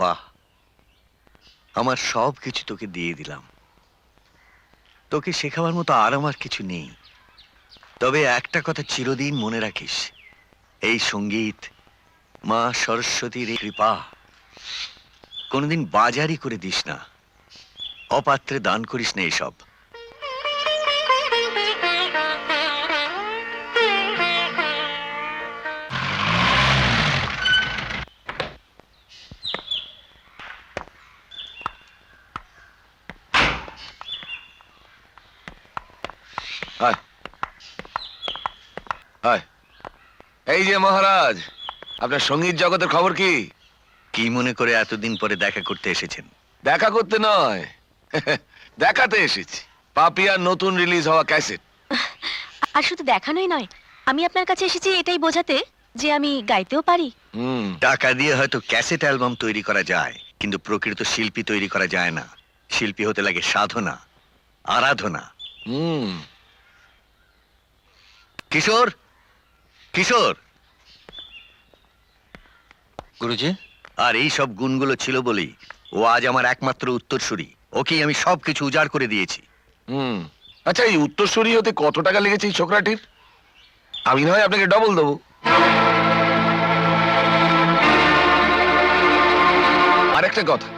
বাহ, আমার সব কিছু তোকে দিয়ে দিলাম। তোকে শেখাবার মতো আর আমার কিছু নেই। তবে একটা কথা চিরদিন মনে রাখিস, এই সঙ্গীত মা সরস্বতীর কৃপা, কোনোদিন বাজারি করে দিস না, অপাত্রে দান করিস না এসব। এই যে মহারাজ, আপনার সঙ্গীত জগতের খবর কি? কি মনে করে এতদিন পরে দেখা করতে এসেছেন? দেখা করতে নয়, দেখাতে এসেছি পাপিয়ার নতুন রিলিজ হওয়া ক্যাসেট। আর শুধু দেখানোই নয়, আমি আপনার কাছে এসেছি এটাই বোঝাতে যে আমি গাইতেও পারি। টাকা দিয়ে হয়তো ক্যাসেট অ্যালবাম তৈরি করা যায়, কিন্তু প্রকৃত শিল্পী তৈরি করা যায় না। শিল্পী হতে লাগে সাধনা, আরাধনা। কিশোর, কিশোর। গুরুজি, আর এই সব গুণগুলো ছিল বলেই ও আজ আমার একমাত্র উত্তরসূরি। ওকেই আমি সবকিছু উজাড় করে দিয়েছি। আচ্ছা, এই উত্তরসূরি হতে কত টাকা লেগেছে এই ছোকরাটির? আমি না হয় আপনাকে ডবল দেবো। আর একটা কথা,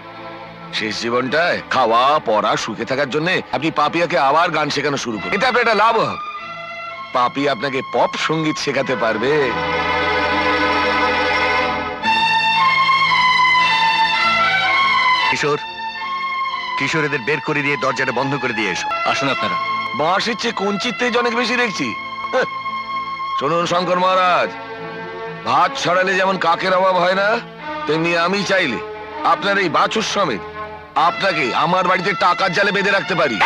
শেষ জীবনটায় খাওয়া পড়া সুখে থাকার জন্য আপনি পাপিয়াকে আবার গান শেখানো শুরু করুন। এটা আপনার একটা লাভ হবে। পাপি আপনাকে পপ সঙ্গীত শেখাতে পারবে। কিশোর, কিশোর, এদের বের করে দিয়ে দরজাটা বন্ধ করে দিয়ে এসো। আসুন আপনারা। বাঁশির চেয়ে কঞ্চিতেই অনেক বেশি দেখছি। শুনুন শঙ্কর মহারাজ, ভাত ছড়ালে যেমন কাকের অভাব হয় না, তেমনি আমি চাইলে আপনার এই বাছুর সমেত আপনাকে আমার বাড়িতে টাকার জালে বেঁধে রাখতে পারি।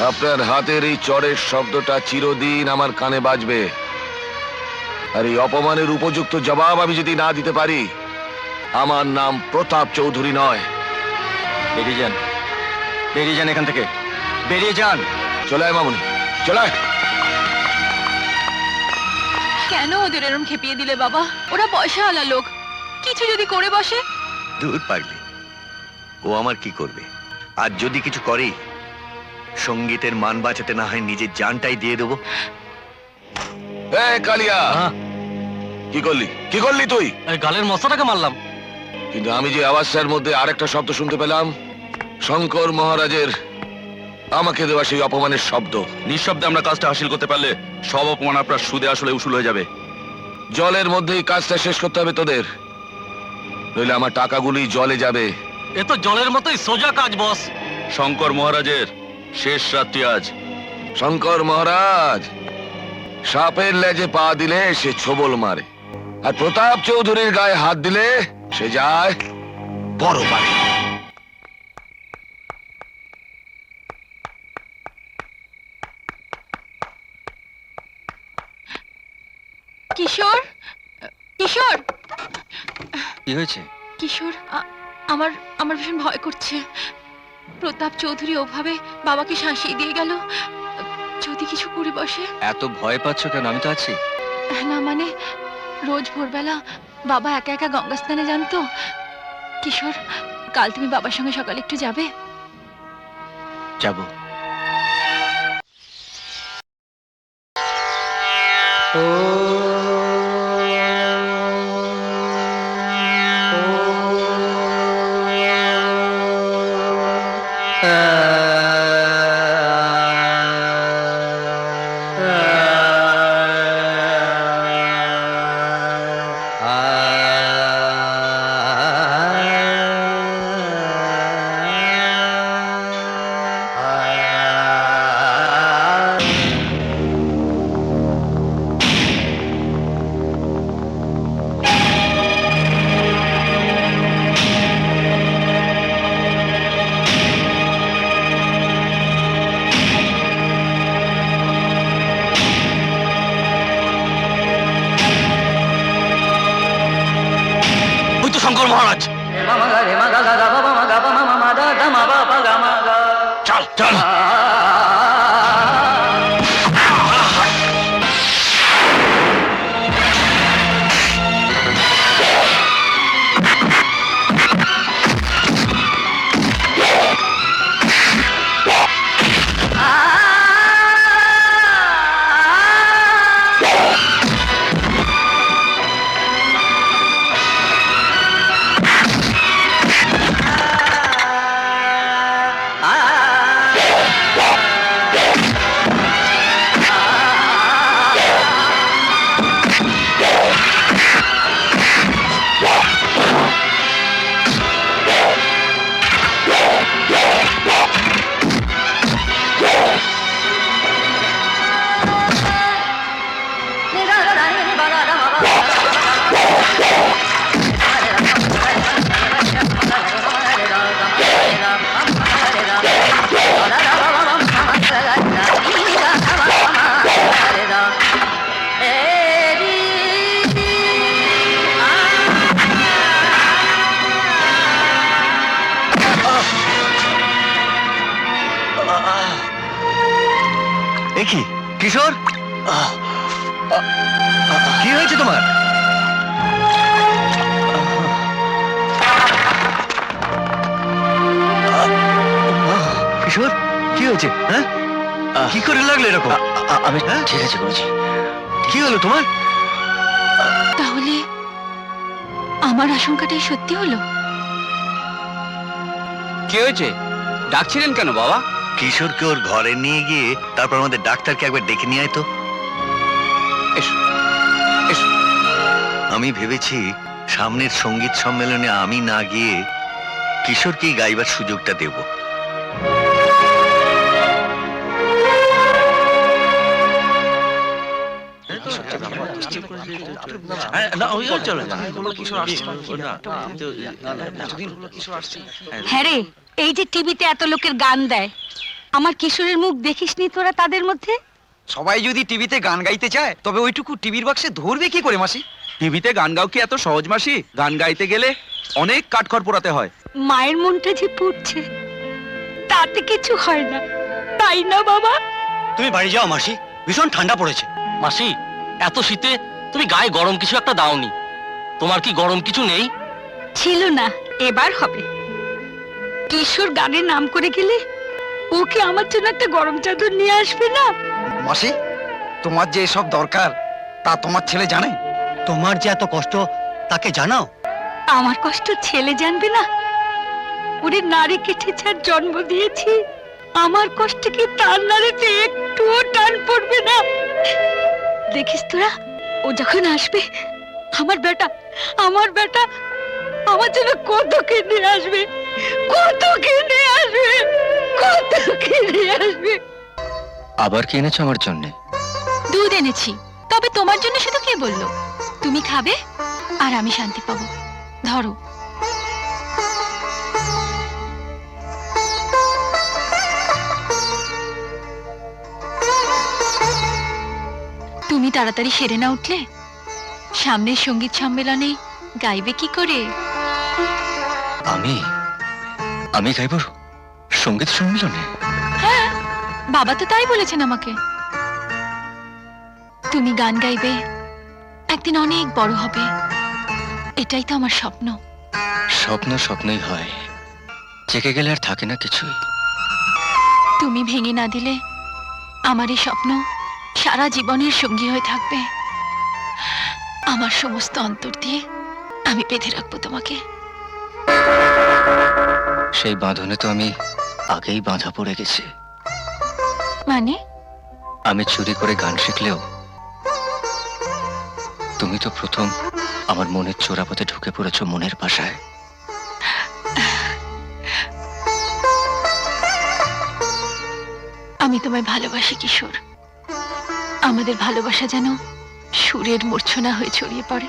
আপনার হাতের এই চড়ের শব্দটা চিরদিন আমার কানে বাজবে। আর এই অপমানের উপযুক্ত জবাব আমি যদি না দিতে পারি, আমার নাম প্রতাপ চৌধুরী নয়। বেরিয়ে যান, বেরিয়ে যান এখান থেকে, বেরিয়ে যান। চলে আয় মামুনি, চলে আয়। কেন ওদের এরম খেপিয়ে দিলে বাবা? ওরা পয়সা আলা লোক, কিছু যদি করে বসে। দূর পাগলি, ও আমার কি করবে? আর যদি কিছু করে, সঙ্গীতের মান বাঁচাতে না হয় নিজের জানটাই দিয়ে দেবো। কালিয়া, কি করলি, কি করলি তুই? গালের মশাটাকে মারলাম। কিন্তু আমি যে আওয়াজটার মধ্যে আরেকটা শব্দ শুনতে পেলাম, শঙ্কর মহারাজের আমাকে দেওয়া সেই অপমানের শব্দ। নিঃশব্দে আমরা কাজটা হাসিল করতে পারলে সব অপমান আপনার সুদে আসলে উসুল হয়ে যাবে। জলের মধ্যেই কাজটা শেষ করতে হবে তোদের, নইলে আমার টাকাগুলি জলে যাবে। এ তো জলের মতোই সোজা কাজ বস। শঙ্কর মহারাজের শেষ রাত্রি আজ। শঙ্কর মহারাজ সাপের লেজে পা দিলে সে ছোবল মারে, আর প্রতাপ চৌধুরীর গায়ে হাত দিলে সে যায় বড় পারে। কিশোর, কিশোর, কি হয়েছে? কিশোর, আমার আমার ভীষণ ভয় করছে। প্রতাপ চৌধুরী ওভাবে বাবাকে শাসিয়ে দিয়ে গেল, যদি কিছু করে বসে। এত ভয় পাচ্ছ কেন? আমি তো আছি। না মানে, রোজ ভোরবেলা বাবা একা একা গঙ্গা স্নানে যান তো। কিশোর, কাল তুমি বাবার সঙ্গে সকালে একটু যাবে? যাবো। চল চল এ কি কিশোর, কি হয়েছে তোমার? কিশোর কি হয়েছে? হ্যাঁ, কি করে লাগলো এরকম? আমি হ্যাঁ? ঠিক আছে গুরুজি। কি হলো তোমার? তাহলে আমার আশঙ্কাটাই সত্যি হলো। কি হয়েছে? ডাকছিলেন কেন বাবা? কিশোরকে ওর ঘরে নিয়ে গিয়ে তারপর আমাদের ডাক্তারকে একবার ডেকে নিয়ে আয় তো। এসো, এসো। আমি ভেবেছি সামনের সঙ্গীত সম্মেলনে আমি না গিয়ে কিশোরকেই গাইবার সুযোগটা দেব। হ্যাঁ রে, এই যে টিভিতে এত লোকের গান দেয়, আমার কিশোরের মুখ দেখিসনি তোরা তাদের মধ্যে? সবাই যদি টিভিতে গান গাইতে চায় তবে ওইটুকু টিভির বাক্সে ধরবে কি করে মাসি? টিভিতে গান গাও কি এত সহজ মাসি? গান গাইতে গেলে অনেক কাঠখড় পোড়াতে হয়। মায়ের মনটা যে পুড়ছে, তাতে কিছু হয় না, তাই না বাবা? তুমি বাড়ি যাও মাসি, ভীষণ ঠান্ডা পড়েছে। মাসি, এত শীতে তুমি গায়ে গরম কিছু একটা দাওনি। তোমার কি গরম কিছু নেই? ছিল না, এবার হবে। কিশোর গানের নাম করে গেলে ও কি আমার জন্য একটা গরম চাদর নিয়ে আসবে না? মাসি, তোমার যে এসব দরকার তা তোমার ছেলে জানে? তোমার যে এত কষ্ট তাকে জানাও। আমার কষ্ট ছেলে জানবে না? ওরে নারী কেটে যার জন্ম দিয়েছি, আমার কষ্ট কি তার নারীতে একটুও টান পড়বে না? দেখিস তোরা, ও যখন আসবে, আমার বেটা আমার জন্য কত কিনে আসবে, কত কিনে আসবে, কত কিনে আসবে। আবার কি এনেছো আমার জন্য? দুধ এনেছি, তবে তোমার জন্য শুধু কে বললো? তুমি খাবে আর আমি শান্তি পাবো। ধরো। তুমি তাড়াতাড়ি সেরে না উঠলে সামনের সঙ্গীত সম্মেলনে গাইবে কি করে? আমি গাইব সঙ্গীত সম্মেলনে? হ্যাঁ, বাবা তো তাই বলেছেন আমাকে। তুমি গান গাইবে, একদিন অনেক বড় হবে, এটাই তো আমার স্বপ্ন। স্বপ্ন স্বপ্নই হয়, জেগে গেলে আর থাকে না কিছুই। তুমি ভেঙে না দিলে আমার এই স্বপ্ন সারা জীবনের সঙ্গী হয়ে থাকবে। আমার সমস্ত অন্তর দিয়ে আমি বেঁধে রাখবো তোমাকে। সেই বাঁধনে তো আমি আগেই বাঁধা পড়ে গেছি। মানে? আমি চুরি করে গান শিখলেও তুমি তো প্রথম আমার মনের চোরাপথে ঢুকে পড়েছো মনের ভাষায়। আমি তোমায় ভালোবাসি কিশোর। আমাদের ভালোবাসা যেন সুরের মূর্ছনা হয়ে ছড়িয়ে পড়ে।